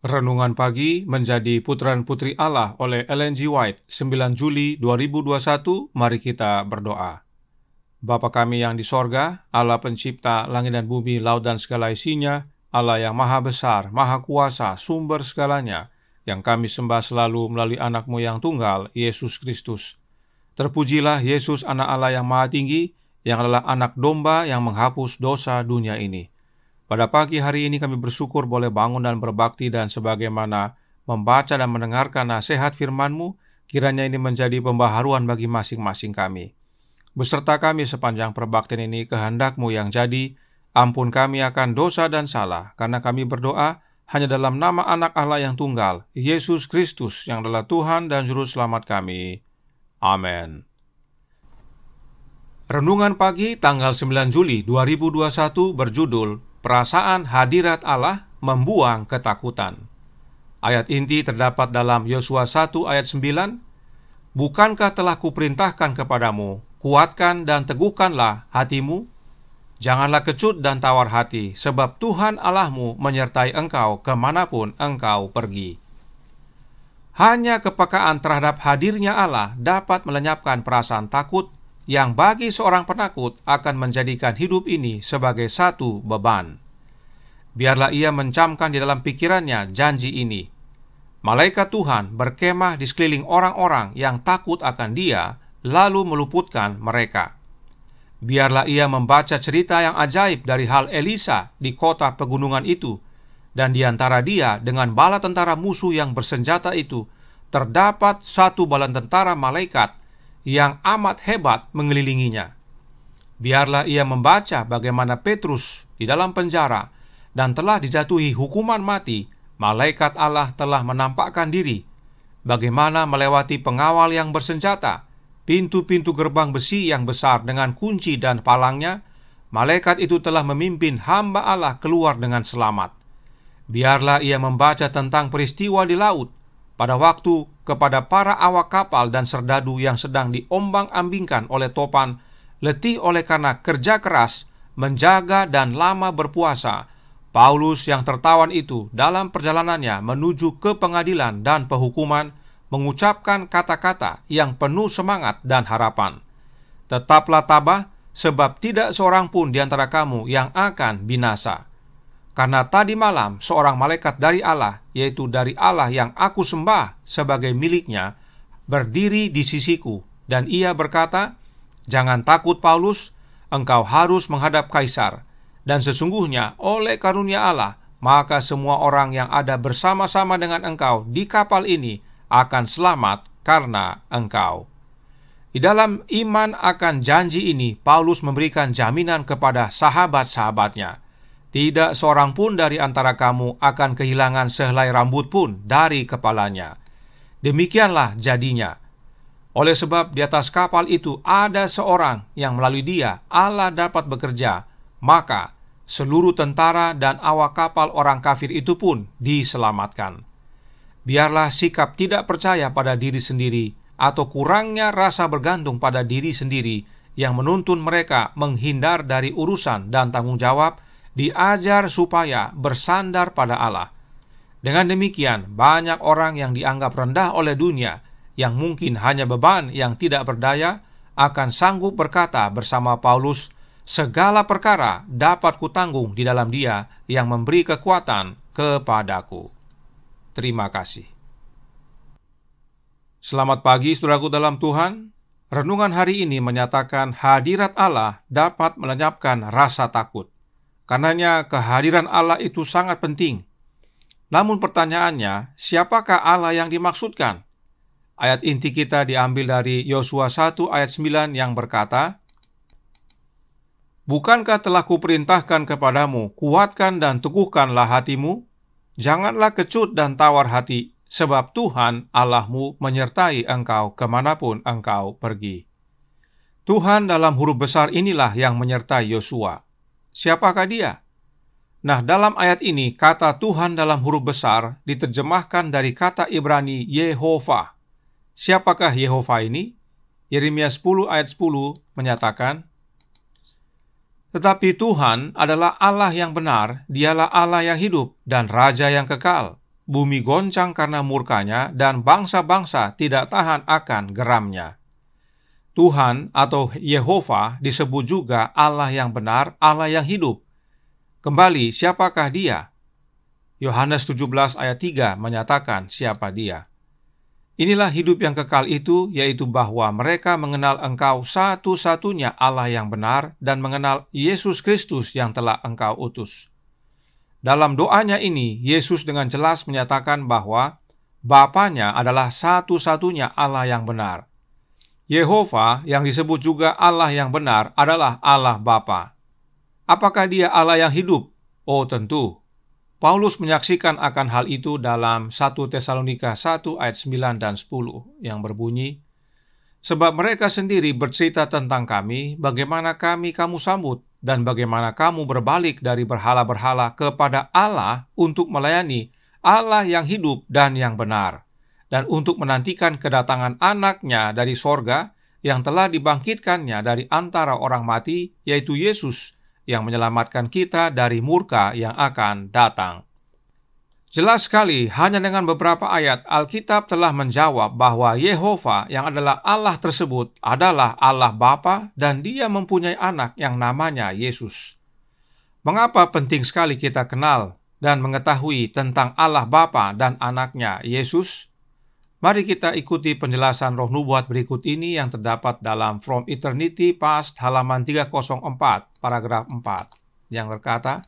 Renungan Pagi menjadi Putra-Putri Allah oleh Ellen G. White, 9 Juli 2021. Mari kita berdoa. Bapa kami yang di sorga, Allah pencipta langit dan bumi, laut dan segala isinya, Allah yang maha besar, maha kuasa, sumber segalanya, yang kami sembah selalu melalui anak-Mu yang tunggal, Yesus Kristus. Terpujilah Yesus, anak Allah yang maha tinggi, yang adalah anak domba yang menghapus dosa dunia ini. Pada pagi hari ini kami bersyukur boleh bangun dan berbakti, dan sebagaimana membaca dan mendengarkan nasihat firman-Mu, kiranya ini menjadi pembaharuan bagi masing-masing kami. Beserta kami sepanjang perbaktian ini, kehendak-Mu yang jadi. Ampun kami akan dosa dan salah, karena kami berdoa hanya dalam nama anak Allah yang tunggal, Yesus Kristus, yang adalah Tuhan dan Juru Selamat kami. Amin. Renungan pagi tanggal 9 Juli 2021 berjudul Perasaan hadirat Allah membuang ketakutan. Ayat inti terdapat dalam Yosua 1 ayat 9. Bukankah telah kuperintahkan kepadamu, kuatkan dan teguhkanlah hatimu? Janganlah kecut dan tawar hati, sebab Tuhan Allahmu menyertai engkau kemanapun engkau pergi. Hanya kepekaan terhadap hadirnya Allah dapat melenyapkan perasaan takut, yang bagi seorang penakut akan menjadikan hidup ini sebagai satu beban. Biarlah ia mencamkan di dalam pikirannya janji ini. Malaikat Tuhan berkemah di sekeliling orang-orang yang takut akan Dia, lalu meluputkan mereka. Biarlah ia membaca cerita yang ajaib dari hal Elisa di kota pegunungan itu, dan di antara dia dengan bala tentara musuh yang bersenjata itu, terdapat satu bala tentara malaikat yang amat hebat mengelilinginya. Biarlah ia membaca bagaimana Petrus di dalam penjara dan telah dijatuhi hukuman mati, malaikat Allah telah menampakkan diri, bagaimana melewati pengawal yang bersenjata, pintu-pintu gerbang besi yang besar dengan kunci dan palangnya, malaikat itu telah memimpin hamba Allah keluar dengan selamat. Biarlah ia membaca tentang peristiwa di laut, pada waktu kepada para awak kapal dan serdadu yang sedang diombang-ambingkan oleh topan, letih oleh karena kerja keras, menjaga dan lama berpuasa, Paulus yang tertawan itu dalam perjalanannya menuju ke pengadilan dan penghukuman, mengucapkan kata-kata yang penuh semangat dan harapan. Tetaplah tabah, sebab tidak seorang pun di antara kamu yang akan binasa. Karena tadi malam seorang malaikat dari Allah, yaitu dari Allah yang aku sembah sebagai miliknya, berdiri di sisiku, dan ia berkata, "Jangan takut Paulus, engkau harus menghadap Kaisar, dan sesungguhnya oleh karunia Allah, maka semua orang yang ada bersama-sama dengan engkau di kapal ini akan selamat karena engkau." Di dalam iman akan janji ini, Paulus memberikan jaminan kepada sahabat-sahabatnya. Tidak seorang pun dari antara kamu akan kehilangan sehelai rambut pun dari kepalanya. Demikianlah jadinya. Oleh sebab di atas kapal itu ada seorang yang melalui dia Allah dapat bekerja, maka seluruh tentara dan awak kapal orang kafir itu pun diselamatkan. Biarlah sikap tidak percaya pada diri sendiri atau kurangnya rasa bergantung pada diri sendiri yang menuntun mereka menghindar dari urusan dan tanggung jawab, diajar supaya bersandar pada Allah. Dengan demikian, banyak orang yang dianggap rendah oleh dunia, yang mungkin hanya beban yang tidak berdaya, akan sanggup berkata bersama Paulus, "Segala perkara dapat kutanggung di dalam Dia yang memberi kekuatan kepadaku." Terima kasih. Selamat pagi saudaraku dalam Tuhan. Renungan hari ini menyatakan hadirat Allah dapat melenyapkan rasa takut. Karenanya kehadiran Allah itu sangat penting. Namun pertanyaannya, siapakah Allah yang dimaksudkan? Ayat inti kita diambil dari Yosua 1 ayat 9 yang berkata, Bukankah telah kuperintahkan kepadamu, kuatkan dan teguhkanlah hatimu? Janganlah kecut dan tawar hati, sebab Tuhan Allahmu menyertai engkau kemanapun engkau pergi. Tuhan dalam huruf besar inilah yang menyertai Yosua. Siapakah dia? Nah, dalam ayat ini, kata Tuhan dalam huruf besar diterjemahkan dari kata Ibrani Yehovah. Siapakah Yehovah ini? Yeremia 10 ayat 10 menyatakan, Tetapi Tuhan adalah Allah yang benar, Dialah Allah yang hidup dan Raja yang kekal. bumi goncang karena murkanya, dan bangsa-bangsa tidak tahan akan geramnya. Tuhan atau Yehova disebut juga Allah yang benar, Allah yang hidup. Kembali, siapakah Dia? Yohanes 17 ayat 3 menyatakan siapa Dia. Inilah hidup yang kekal itu, yaitu bahwa mereka mengenal Engkau satu-satunya Allah yang benar dan mengenal Yesus Kristus yang telah Engkau utus. Dalam doanya ini, Yesus dengan jelas menyatakan bahwa Bapanya adalah satu-satunya Allah yang benar. Yehova yang disebut juga Allah yang benar adalah Allah Bapa. Apakah Dia Allah yang hidup? Oh tentu. Paulus menyaksikan akan hal itu dalam 1 Tesalonika 1 ayat 9 dan 10 yang berbunyi, "Sebab mereka sendiri bercerita tentang kami, bagaimana kami kamu sambut, dan bagaimana kamu berbalik dari berhala-berhala kepada Allah untuk melayani Allah yang hidup dan yang benar, dan untuk menantikan kedatangan anaknya dari sorga yang telah dibangkitkannya dari antara orang mati, yaitu Yesus, yang menyelamatkan kita dari murka yang akan datang." Jelas sekali, hanya dengan beberapa ayat Alkitab telah menjawab bahwa Yehova yang adalah Allah tersebut adalah Allah Bapa dan Dia mempunyai anak yang namanya Yesus. Mengapa penting sekali kita kenal dan mengetahui tentang Allah Bapa dan anaknya Yesus? Mari kita ikuti penjelasan Roh Nubuat berikut ini yang terdapat dalam From Eternity Past halaman 304, paragraf 4, yang berkata,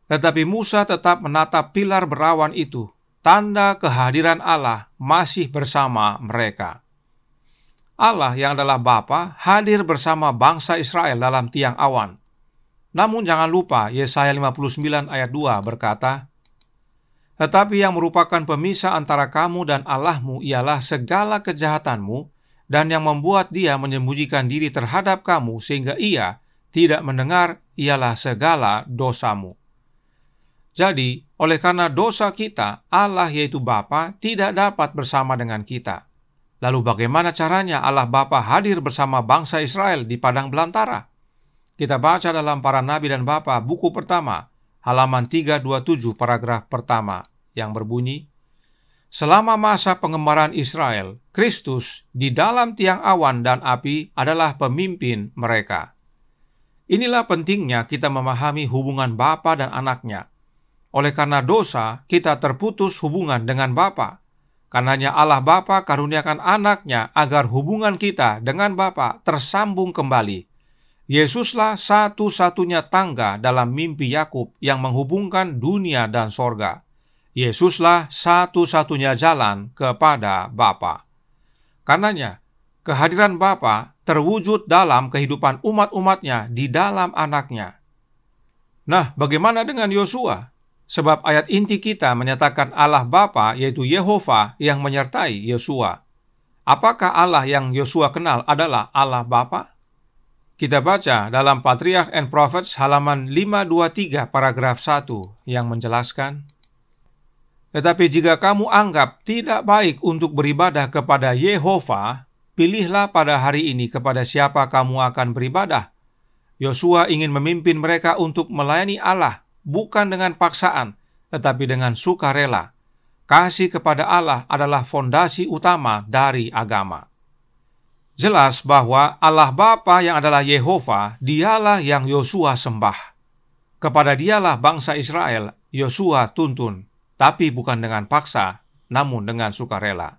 "Tetapi Musa tetap menatap pilar berawan itu, tanda kehadiran Allah masih bersama mereka." Allah yang adalah Bapa hadir bersama bangsa Israel dalam tiang awan. Namun jangan lupa Yesaya 59 ayat 2 berkata, "Tetapi yang merupakan pemisah antara kamu dan Allahmu ialah segala kejahatanmu, dan yang membuat Dia menyembunyikan diri terhadap kamu sehingga Ia tidak mendengar ialah segala dosamu." Jadi, oleh karena dosa kita, Allah yaitu Bapa tidak dapat bersama dengan kita. Lalu bagaimana caranya Allah Bapa hadir bersama bangsa Israel di padang belantara? Kita baca dalam Para Nabi dan Bapa buku pertama, halaman 327 paragraf pertama, yang berbunyi, "Selama masa pengembaraan Israel, Kristus di dalam tiang awan dan api adalah pemimpin mereka." Inilah pentingnya kita memahami hubungan Bapa dan anaknya. Oleh karena dosa, kita terputus hubungan dengan Bapa. Karenanya Allah Bapa karuniakan anaknya agar hubungan kita dengan Bapa tersambung kembali. Yesuslah satu-satunya tangga dalam mimpi Yakub yang menghubungkan dunia dan sorga. Yesuslah satu-satunya jalan kepada Bapa. Karenanya, kehadiran Bapa terwujud dalam kehidupan umat-umatnya di dalam anaknya. Nah, bagaimana dengan Yosua? Sebab ayat inti kita menyatakan Allah Bapa yaitu Yehova yang menyertai Yosua. Apakah Allah yang Yosua kenal adalah Allah Bapa? Kita baca dalam Patriarch and Prophets halaman 523 paragraf 1 yang menjelaskan, "Tetapi jika kamu anggap tidak baik untuk beribadah kepada Yehova, pilihlah pada hari ini kepada siapa kamu akan beribadah." Yosua ingin memimpin mereka untuk melayani Allah, bukan dengan paksaan, tetapi dengan sukarela. Kasih kepada Allah adalah fondasi utama dari agama. Jelas bahwa Allah Bapa yang adalah Yehova, Dialah yang Yosua sembah. Kepada Dialah bangsa Israel Yosua tuntun, tapi bukan dengan paksa, namun dengan sukarela.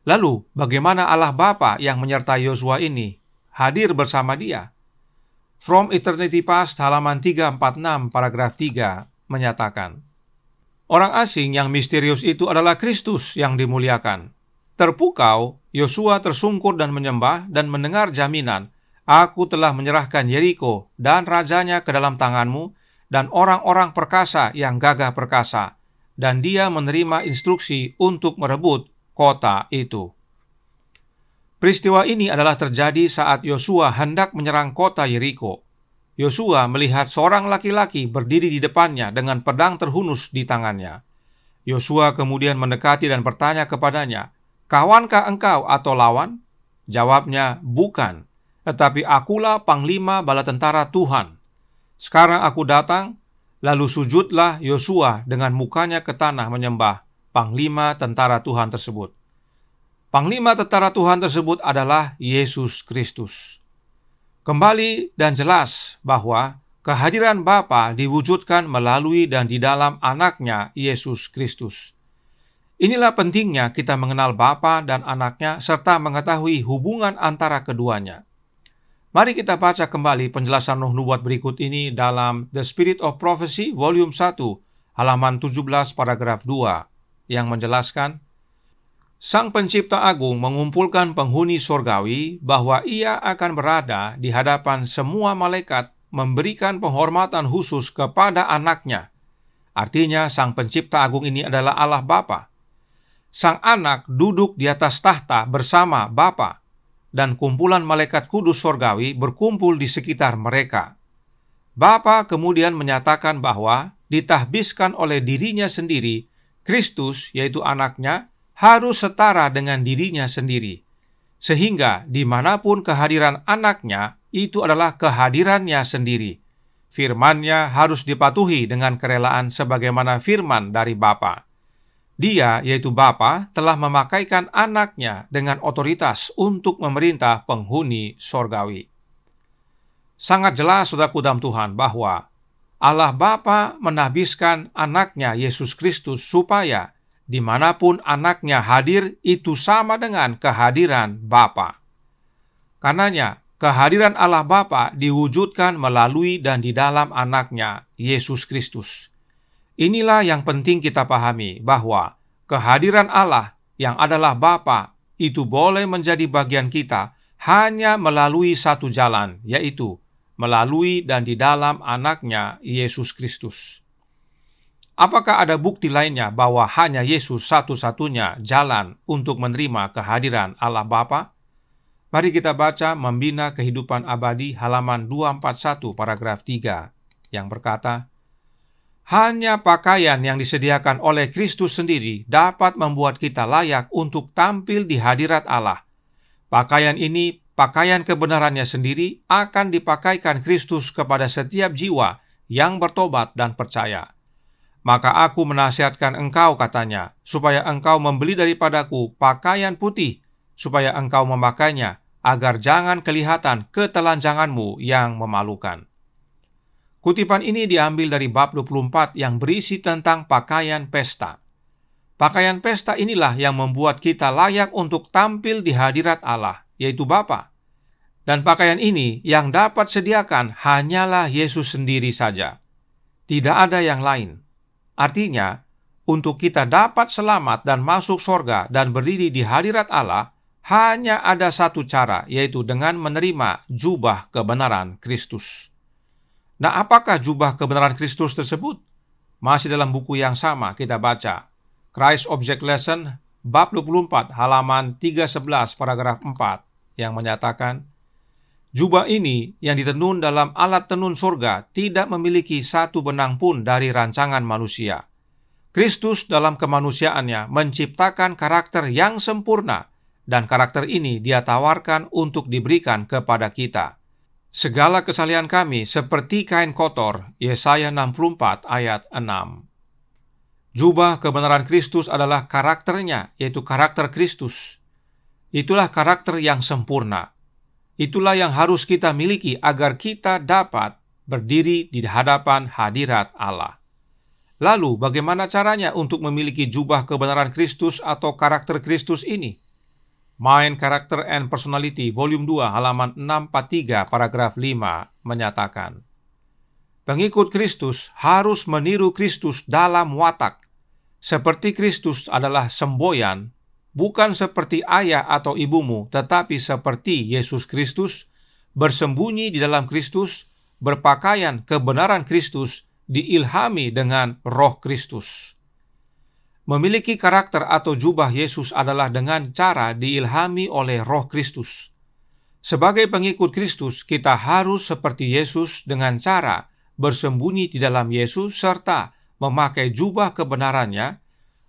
Lalu, bagaimana Allah Bapa yang menyertai Yosua ini hadir bersama dia? From Eternity Past halaman 346 paragraf 3 menyatakan, "Orang asing yang misterius itu adalah Kristus yang dimuliakan. Terpukau, Yosua tersungkur dan menyembah dan mendengar jaminan, 'Aku telah menyerahkan Yeriko dan rajanya ke dalam tanganmu dan orang-orang perkasa yang gagah perkasa,' dan dia menerima instruksi untuk merebut kota itu." Peristiwa ini adalah terjadi saat Yosua hendak menyerang kota Yeriko. Yosua melihat seorang laki-laki berdiri di depannya dengan pedang terhunus di tangannya. Yosua kemudian mendekati dan bertanya kepadanya, "Kawankah engkau atau lawan?" Jawabnya, "Bukan, tetapi akulah panglima bala tentara Tuhan. Sekarang aku datang, Lalu sujudlah Yosua dengan mukanya ke tanah menyembah panglima tentara Tuhan tersebut. Panglima tentara Tuhan tersebut adalah Yesus Kristus. Kembali dan jelas bahwa kehadiran Bapa diwujudkan melalui dan di dalam anaknya Yesus Kristus. Inilah pentingnya kita mengenal Bapa dan anaknya serta mengetahui hubungan antara keduanya. Mari kita baca kembali penjelasan Roh Nubuat berikut ini dalam The Spirit of Prophecy Volume 1, halaman 17 paragraf 2, yang menjelaskan, Sang Pencipta Agung mengumpulkan penghuni sorgawi bahwa ia akan berada di hadapan semua malaikat memberikan penghormatan khusus kepada anaknya. Artinya, Sang Pencipta Agung ini adalah Allah Bapa. Sang anak duduk di atas tahta bersama Bapa, dan kumpulan malaikat kudus sorgawi berkumpul di sekitar mereka. Bapa kemudian menyatakan bahwa ditahbiskan oleh dirinya sendiri, Kristus, yaitu anaknya, harus setara dengan dirinya sendiri. Sehingga dimanapun kehadiran anaknya, itu adalah kehadirannya sendiri. Firman-Nya harus dipatuhi dengan kerelaan sebagaimana firman dari Bapa. Dia, yaitu Bapa, telah memakaikan anaknya dengan otoritas untuk memerintah penghuni sorgawi. Sangat jelas, saudaraku dalam Tuhan, bahwa Allah Bapa menahbiskan anaknya Yesus Kristus supaya dimanapun anaknya hadir itu sama dengan kehadiran Bapa. Karenanya, kehadiran Allah Bapa diwujudkan melalui dan di dalam anaknya Yesus Kristus. Inilah yang penting kita pahami, bahwa kehadiran Allah yang adalah Bapa itu boleh menjadi bagian kita hanya melalui satu jalan, yaitu melalui dan di dalam anaknya Yesus Kristus. Apakah ada bukti lainnya bahwa hanya Yesus satu-satunya jalan untuk menerima kehadiran Allah Bapa? Mari kita baca Membina Kehidupan Abadi halaman 241 paragraf 3 yang berkata, hanya pakaian yang disediakan oleh Kristus sendiri dapat membuat kita layak untuk tampil di hadirat Allah. Pakaian ini, pakaian kebenarannya sendiri, akan dipakaikan Kristus kepada setiap jiwa yang bertobat dan percaya. Maka aku menasihatkan engkau, katanya, supaya engkau membeli daripadaku pakaian putih, supaya engkau memakainya, agar jangan kelihatan ketelanjanganmu yang memalukan. Kutipan ini diambil dari bab 24 yang berisi tentang pakaian pesta. Pakaian pesta inilah yang membuat kita layak untuk tampil di hadirat Allah, yaitu Bapa. Dan pakaian ini yang dapat sediakan hanyalah Yesus sendiri saja. Tidak ada yang lain. Artinya, untuk kita dapat selamat dan masuk sorga dan berdiri di hadirat Allah, hanya ada satu cara, yaitu dengan menerima jubah kebenaran Kristus. Nah, apakah jubah kebenaran Kristus tersebut? Masih dalam buku yang sama kita baca Christ Object Lesson bab 24 halaman 311 paragraf 4 yang menyatakan, jubah ini yang ditenun dalam alat tenun surga tidak memiliki satu benang pun dari rancangan manusia. Kristus dalam kemanusiaannya menciptakan karakter yang sempurna, dan karakter ini Dia tawarkan untuk diberikan kepada kita. Segala kesalahan kami seperti kain kotor, Yesaya 64 ayat 6. Jubah kebenaran Kristus adalah karakternya, yaitu karakter Kristus. Itulah karakter yang sempurna. Itulah yang harus kita miliki agar kita dapat berdiri di hadapan hadirat Allah. Lalu, bagaimana caranya untuk memiliki jubah kebenaran Kristus atau karakter Kristus ini? Mind, Character and Personality, Volume 2, halaman 643, paragraf 5, menyatakan, pengikut Kristus harus meniru Kristus dalam watak. Seperti Kristus adalah semboyan, bukan seperti ayah atau ibumu, tetapi seperti Yesus Kristus, bersembunyi di dalam Kristus, berpakaian kebenaran Kristus, diilhami dengan Roh Kristus. Memiliki karakter atau jubah Yesus adalah dengan cara diilhami oleh Roh Kristus. Sebagai pengikut Kristus, kita harus seperti Yesus dengan cara bersembunyi di dalam Yesus serta memakai jubah kebenarannya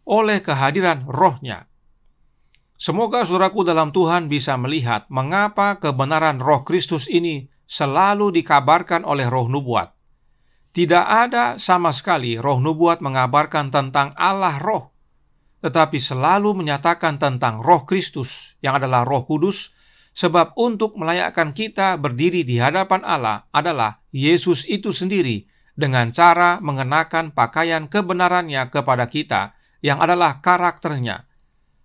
oleh kehadiran Roh-Nya. Semoga saudaraku dalam Tuhan bisa melihat mengapa kebenaran Roh Kristus ini selalu dikabarkan oleh Roh Nubuat. Tidak ada sama sekali roh nubuat mengabarkan tentang Allah Roh, tetapi selalu menyatakan tentang Roh Kristus yang adalah Roh Kudus, sebab untuk melayakkan kita berdiri di hadapan Allah adalah Yesus itu sendiri dengan cara mengenakan pakaian kebenarannya kepada kita yang adalah karakternya.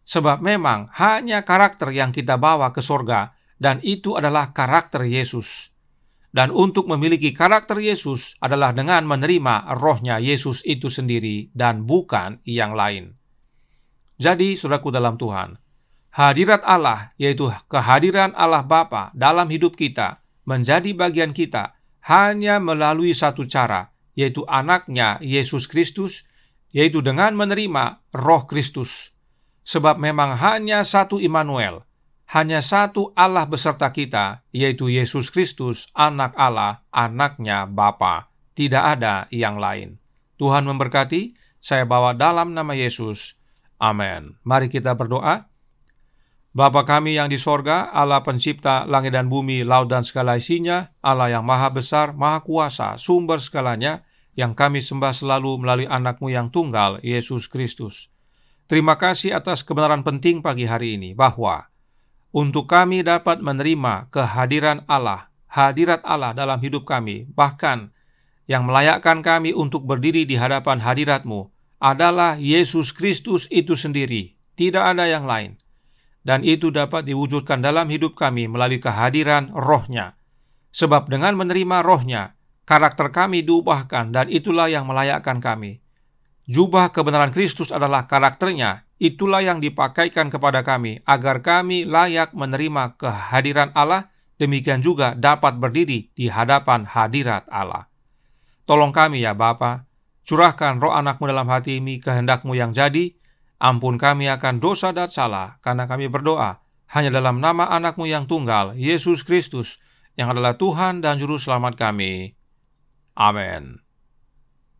Sebab memang hanya karakter yang kita bawa ke surga, dan itu adalah karakter Yesus. Dan untuk memiliki karakter Yesus adalah dengan menerima rohnya Yesus itu sendiri dan bukan yang lain. Jadi, saudaraku dalam Tuhan, hadirat Allah, yaitu kehadiran Allah Bapa dalam hidup kita, menjadi bagian kita hanya melalui satu cara, yaitu anaknya Yesus Kristus, yaitu dengan menerima roh Kristus. Sebab memang hanya satu Immanuel, hanya satu Allah beserta kita, yaitu Yesus Kristus, anak Allah, anaknya Bapa. Tidak ada yang lain. Tuhan memberkati, saya bawa dalam nama Yesus. Amin. Mari kita berdoa. Bapa kami yang di sorga, Allah pencipta langit dan bumi, laut dan segala isinya, Allah yang maha besar, maha kuasa, sumber segalanya, yang kami sembah selalu melalui anak-Mu yang tunggal, Yesus Kristus. Terima kasih atas kebenaran penting pagi hari ini, bahwa untuk kami dapat menerima kehadiran Allah, hadirat Allah dalam hidup kami, bahkan yang melayakkan kami untuk berdiri di hadapan hadirat-Mu adalah Yesus Kristus itu sendiri, tidak ada yang lain. Dan itu dapat diwujudkan dalam hidup kami melalui kehadiran rohnya. Sebab dengan menerima rohnya, karakter kami diubahkan dan itulah yang melayakkan kami. Jubah kebenaran Kristus adalah karakternya, itulah yang dipakaikan kepada kami, agar kami layak menerima kehadiran Allah, demikian juga dapat berdiri di hadapan hadirat Allah. Tolong kami ya Bapa, curahkan roh anak-Mu dalam hati ini, kehendak-Mu yang jadi, ampun kami akan dosa dan salah, karena kami berdoa hanya dalam nama anak-Mu yang tunggal, Yesus Kristus, yang adalah Tuhan dan Juru Selamat kami. Amin.